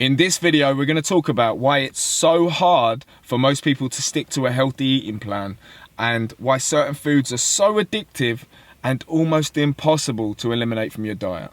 In this video, we're going to talk about why it's so hard for most people to stick to a healthy eating plan and why certain foods are so addictive and almost impossible to eliminate from your diet.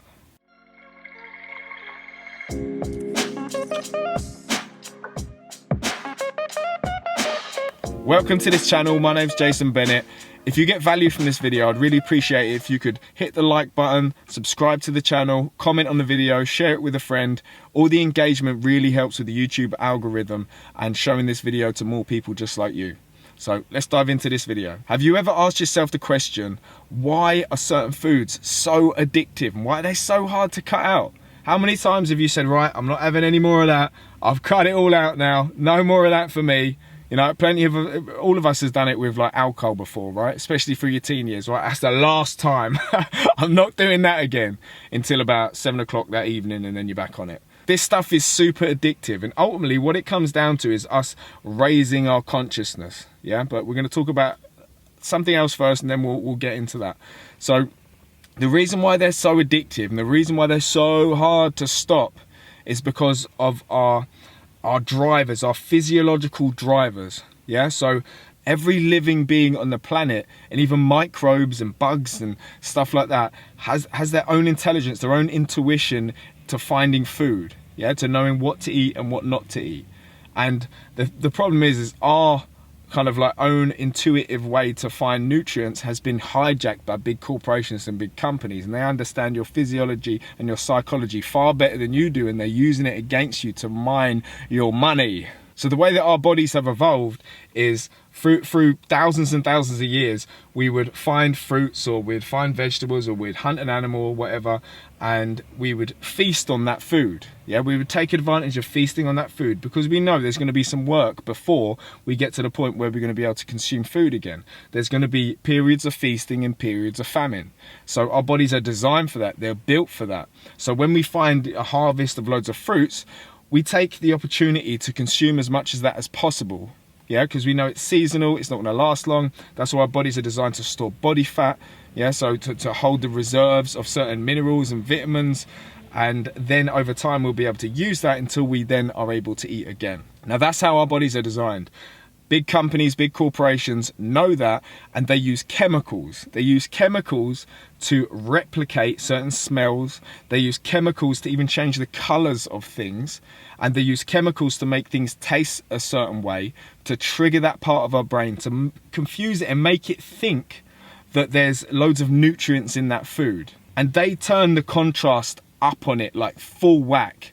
Welcome to this channel. My name's Jason Bennett. If you get value from this video, I'd really appreciate it if you could hit the like button, subscribe to the channel, comment on the video, share it with a friend. All the engagement really helps with the YouTube algorithm and showing this video to more people just like you. So let's dive into this video. Have you ever asked yourself the question, why are certain foods so addictive and why are they so hard to cut out? How many times have you said, right, I'm not having any more of that. I've cut it all out now. No more of that for me. You know, all of us has done it with like alcohol before, right? Especially through your teen years, right? That's the last time. I'm not doing that again until about 7 o'clock that evening, and then you're back on it. This stuff is super addictive, and ultimately what it comes down to is us raising our consciousness, yeah? But we're gonna talk about something else first, and then we'll get into that. So the reason why they're so addictive and the reason why they're so hard to stop is because of our drivers, our physiological drivers, yeah? So every living being on the planet, and even microbes and bugs and stuff like that, has their own intelligence, their own intuition to finding food, yeah? To knowing what to eat and what not to eat. And the problem is our kind of like own intuitive way to find nutrients has been hijacked by big corporations and big companies, and they understand your physiology and your psychology far better than you do, and they're using it against you to mine your money. So the way that our bodies have evolved is through thousands and thousands of years, we would find fruits or we'd find vegetables or we'd hunt an animal or whatever, and we would feast on that food. Yeah, we would take advantage of feasting on that food because we know there's going to be some work before we get to the point where we're going to be able to consume food again. There's going to be periods of feasting and periods of famine. So our bodies are designed for that. They're built for that. So when we find a harvest of loads of fruits, we take the opportunity to consume as much of that as possible, yeah, because we know it's seasonal, it's not going to last long. That's why our bodies are designed to store body fat, yeah, so to hold the reserves of certain minerals and vitamins, and then over time we'll be able to use that until we then are able to eat again. Now that's how our bodies are designed. Big companies, big corporations know that, and they use chemicals. They use chemicals to replicate certain smells. They use chemicals to even change the colors of things. And they use chemicals to make things taste a certain way, to trigger that part of our brain, to confuse it and make it think that there's loads of nutrients in that food. And they turn the contrast up on it like full whack.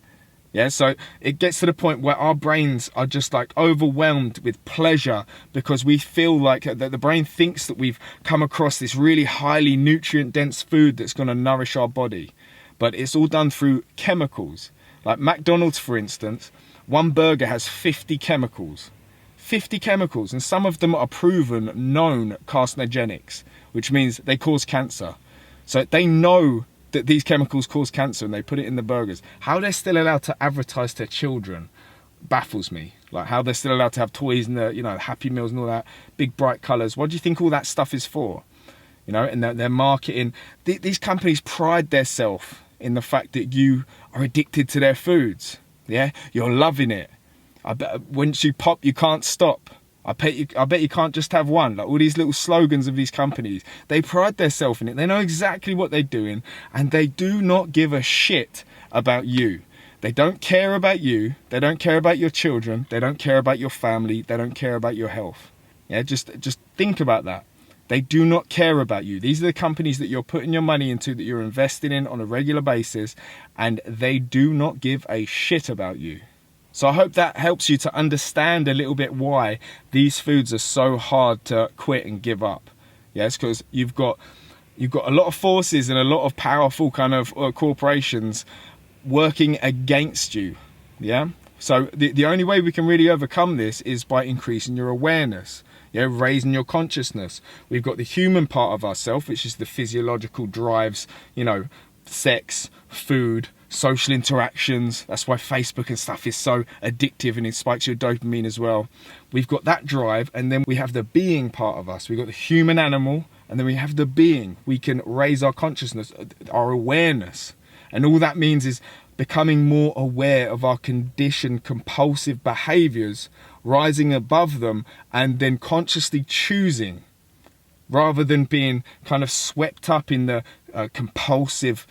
Yeah, so it gets to the point where our brains are just like overwhelmed with pleasure because we feel like that the brain thinks that we've come across this really highly nutrient dense food that's going to nourish our body. But it's all done through chemicals. Like McDonald's, for instance, one burger has 50 chemicals. 50 chemicals, and some of them are proven known carcinogenics, which means they cause cancer. So they know that these chemicals cause cancer and they put it in the burgers. How they're still allowed to advertise to children baffles me. Like how they're still allowed to have toys and the, you know, Happy Meals and all that, big bright colors. What do you think all that stuff is for? You know, and they're marketing. These companies pride themselves in the fact that you are addicted to their foods. Yeah, you're loving it. I bet once you pop, you can't stop. I bet you can't just have one. Like all these little slogans of these companies, they pride themselves in it. They know exactly what they're doing, and they do not give a shit about you. They don't care about you. They don't care about your children. They don't care about your family. They don't care about your health. Yeah, just think about that. They do not care about you. These are the companies that you're putting your money into, that you're investing in on a regular basis, and they do not give a shit about you. So I hope that helps you to understand a little bit why these foods are so hard to quit and give up. Yes, because you've got a lot of forces and a lot of powerful kind of corporations working against you. Yeah. So the only way we can really overcome this is by increasing your awareness. Yeah, raising your consciousness. We've got the human part of ourselves, which is the physiological drives, you know, sex, food, social interactions. That's why Facebook and stuff is so addictive and it spikes your dopamine as well. We've got that drive, and then we have the being part of us. We've got the human animal, and then we have the being. We can raise our consciousness, our awareness. And all that means is becoming more aware of our conditioned compulsive behaviors, rising above them, and then consciously choosing, rather than being kind of swept up in the compulsive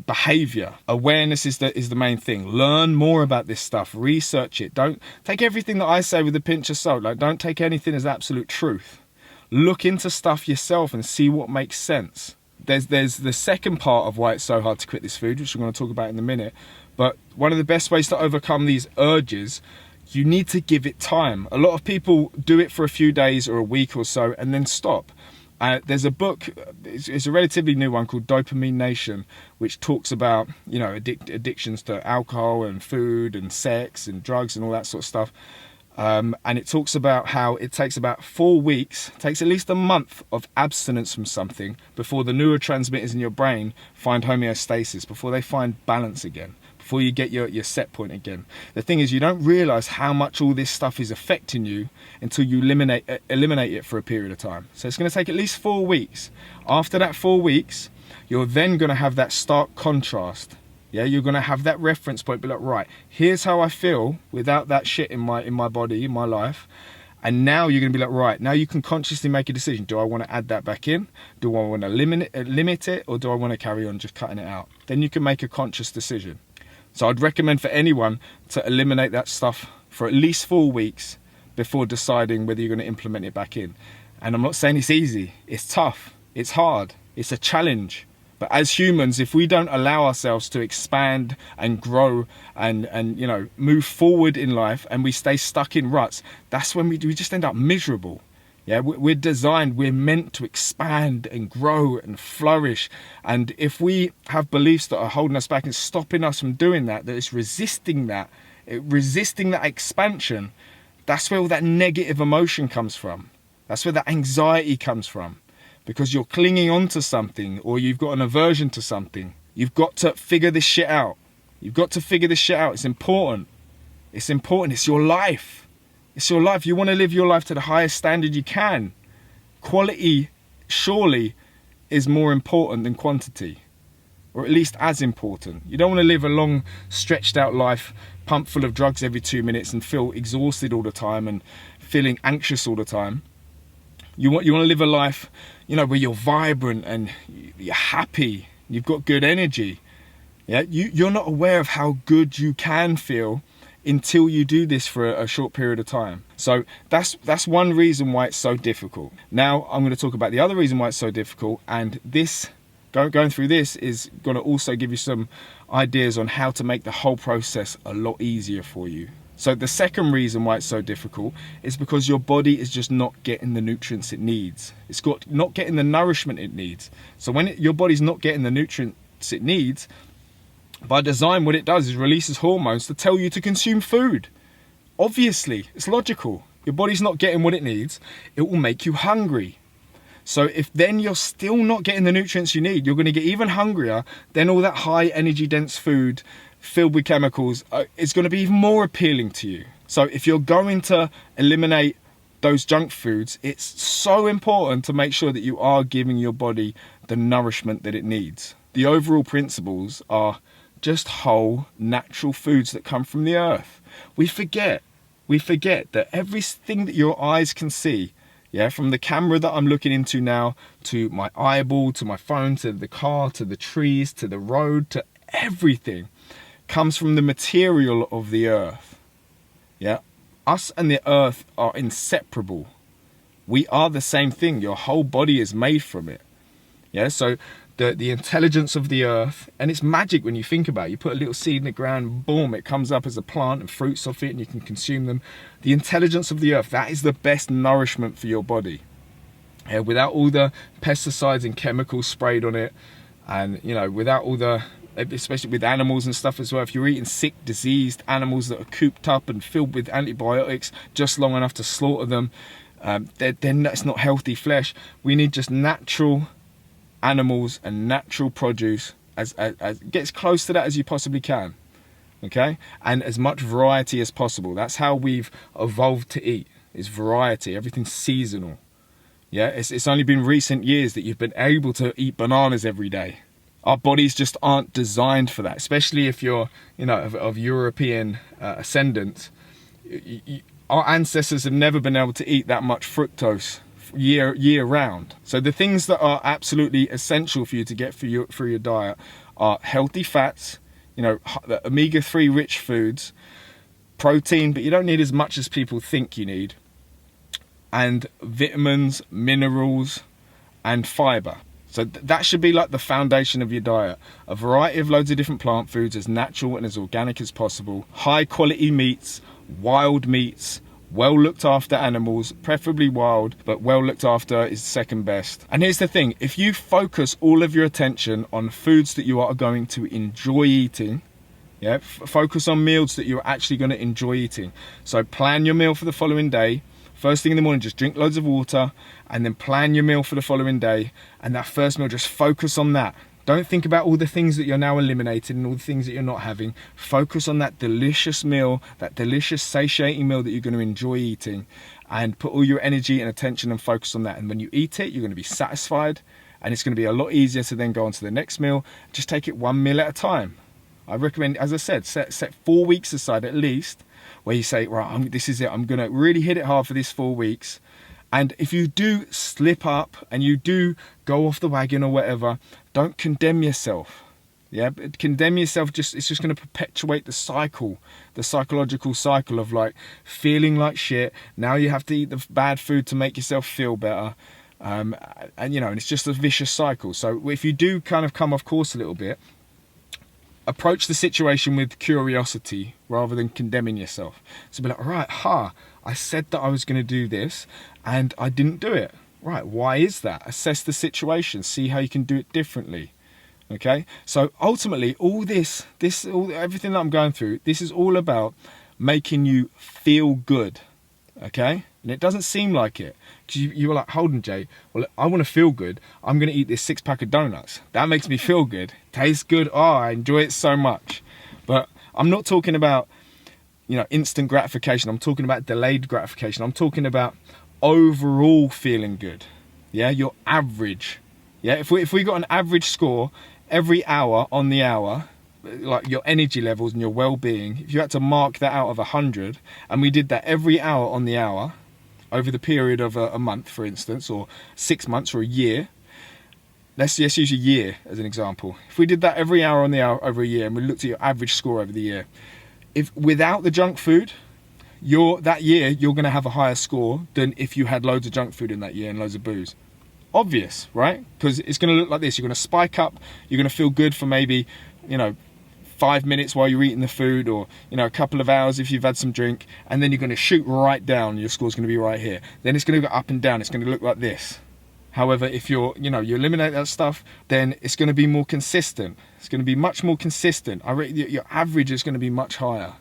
behavior. Awareness is the main thing. Learn more about this stuff, research it. Don't take everything that I say with a pinch of salt. Like, don't take anything as absolute truth. Look into stuff yourself and see what makes sense. There's the second part of why it's so hard to quit this food, which I'm going to talk about in a minute. But one of the best ways to overcome these urges, you need to give it time. A lot of people do it for a few days or a week or so and then stop. There's a book, it's a relatively new one, called Dopamine Nation, which talks about, you know, addictions to alcohol and food and sex and drugs and all that sort of stuff. And it talks about how it takes about 4 weeks, takes at least a month of abstinence from something before the neurotransmitters in your brain find homeostasis, before they find balance again, before you get your set point again. The thing is, you don't realize how much all this stuff is affecting you until you eliminate it for a period of time. So it's going to take at least 4 weeks. After that 4 weeks, you're then going to have that stark contrast. Yeah, you're going to have that reference point, be like, right, here's how I feel without that shit in my body, in my life. And now you're going to be like, right, now you can consciously make a decision. Do I want to add that back in? Do I want to limit it? Or do I want to carry on just cutting it out? Then you can make a conscious decision. So I'd recommend for anyone to eliminate that stuff for at least 4 weeks before deciding whether you're going to implement it back in. And I'm not saying it's easy. It's tough. It's hard. It's a challenge. But as humans, if we don't allow ourselves to expand and grow and you know, move forward in life, and we stay stuck in ruts, that's when we just end up miserable. Yeah, we're designed, we're meant to expand and grow and flourish. And if we have beliefs that are holding us back and stopping us from doing that, that is resisting that expansion, that's where all that negative emotion comes from. That's where that anxiety comes from. Because you're clinging on to something, or you've got an aversion to something. You've got to figure this shit out. You've got to figure this shit out. It's important. It's important. It's your life. It's your life. You want to live your life to the highest standard you can. Quality, surely, is more important than quantity. Or at least as important. You don't want to live a long, stretched out life, pumped full of drugs every 2 minutes and feel exhausted all the time and feeling anxious all the time. You want to live a life, you know, where you're vibrant and you're happy, you've got good energy. Yeah, you're not aware of how good you can feel until you do this for a short period of time. So that's one reason why it's so difficult. Now I'm going to talk about the other reason why it's so difficult, and this going through this is going to also give you some ideas on how to make the whole process a lot easier for you. So the second reason why it's so difficult is because your body is just not getting the nutrients it needs. It's not getting the nourishment it needs. So when your body's not getting the nutrients it needs, by design what it does is releases hormones to tell you to consume food. Obviously, it's logical. Your body's not getting what it needs, it will make you hungry. So if then you're still not getting the nutrients you need, you're going to get even hungrier. Then all that high energy dense food filled with chemicals is going to be even more appealing to you. So if you're going to eliminate those junk foods, it's so important to make sure that you are giving your body the nourishment that it needs. The overall principles are just whole, natural foods that come from the earth. We forget that everything that your eyes can see, yeah, from the camera that I'm looking into now, to my eyeball, to my phone, to the car, to the trees, to the road, to everything, comes from the material of the earth. Yeah, us and the earth are inseparable. We are the same thing. Your whole body is made from it. Yeah, so the intelligence of the earth, and it's magic when you think about it. You put a little seed in the ground, boom, it comes up as a plant and fruits off it and you can consume them. The intelligence of the earth, that is the best nourishment for your body. Yeah, without all the pesticides and chemicals sprayed on it, and you know, without all the, especially with animals and stuff as well, if you're eating sick, diseased animals that are cooped up and filled with antibiotics just long enough to slaughter them, then that's not healthy flesh. We need just natural animals and natural produce, as get as close to that as you possibly can, okay, and as much variety as possible. That's how we've evolved to eat, is variety. Everything's seasonal. Yeah, it's only been recent years that you've been able to eat bananas every day. Our bodies just aren't designed for that, especially if you're, you know, of European ascendant. Our ancestors have never been able to eat that much fructose year round. So the things that are absolutely essential for you to get through your diet are healthy fats, you know, the omega-3 rich foods, protein, but you don't need as much as people think you need, and vitamins, minerals, and fiber. So that should be like the foundation of your diet. A variety of loads of different plant foods, as natural and as organic as possible. High quality meats, wild meats, well looked after animals, preferably wild, but well looked after is second best. And here's the thing, if you focus all of your attention on foods that you are going to enjoy eating, yeah, focus on meals that you're actually going to enjoy eating. So plan your meal for the following day. First thing in the morning, just drink loads of water, and then plan your meal for the following day. And that first meal, just focus on that. Don't think about all the things that you're now eliminating and all the things that you're not having. Focus on that delicious meal, that delicious satiating meal that you're going to enjoy eating, and put all your energy and attention and focus on that. And when you eat it, you're going to be satisfied, and it's going to be a lot easier to then go on to the next meal. Just take it one meal at a time. I recommend, as I said, set 4 weeks aside at least, where you say, right, this is it. I'm going to really hit it hard for this 4 weeks. And if you do slip up and you do go off the wagon or whatever, don't condemn yourself. Yeah, but condemn yourself, it's just going to perpetuate the cycle, the psychological cycle of like feeling like shit. Now you have to eat the bad food to make yourself feel better. And you know, and it's just a vicious cycle. So if you do kind of come off course a little bit, approach the situation with curiosity rather than condemning yourself. So be like, all right, I said that I was going to do this and I didn't do it. Right, why is that? Assess the situation, see how you can do it differently. Okay, so ultimately everything that I'm going through, this is all about making you feel good. Okay, and it doesn't seem like it, because you were like, hold on, Jay, well, I want to feel good. I'm going to eat this 6-pack of donuts. That makes me feel good. Tastes good. Oh, I enjoy it so much. But I'm not talking about, you know, instant gratification. I'm talking about delayed gratification. I'm talking about overall feeling good. Yeah, your average. Yeah, if we got an average score every hour on the hour, like your energy levels and your well-being, if you had to mark that out of 100, and we did that every hour on the hour over the period of a month, for instance, or 6 months or a year, let's use a year as an example. If we did that every hour on the hour over a year, and we looked at your average score over the year, if without the junk food, that year you're going to have a higher score than if you had loads of junk food in that year and loads of booze. Obvious, right? Because it's going to look like this. You're going to spike up, you're going to feel good for maybe, you know, 5 minutes while you're eating the food, or, you know, a couple of hours if you've had some drink, and then you're going to shoot right down. Your score's going to be right here. Then it's going to go up and down. It's going to look like this. However, if you eliminate that stuff, then it's going to be more consistent. It's going to be much more consistent. I rate your average is going to be much higher.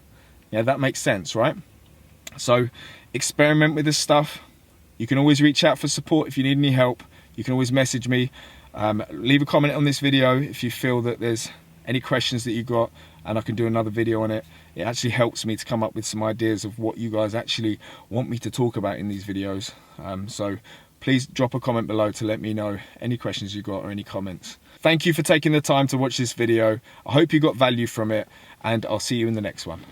Yeah, that makes sense, right? So experiment with this stuff. You can always reach out for support if you need any help. You can always message me. Leave a comment on this video if you feel that there's any questions that you got, and I can do another video on it. It actually helps me to come up with some ideas of what you guys actually want me to talk about in these videos. So please drop a comment below to let me know any questions you got or any comments. Thank you for taking the time to watch this video. I hope you got value from it, and I'll see you in the next one.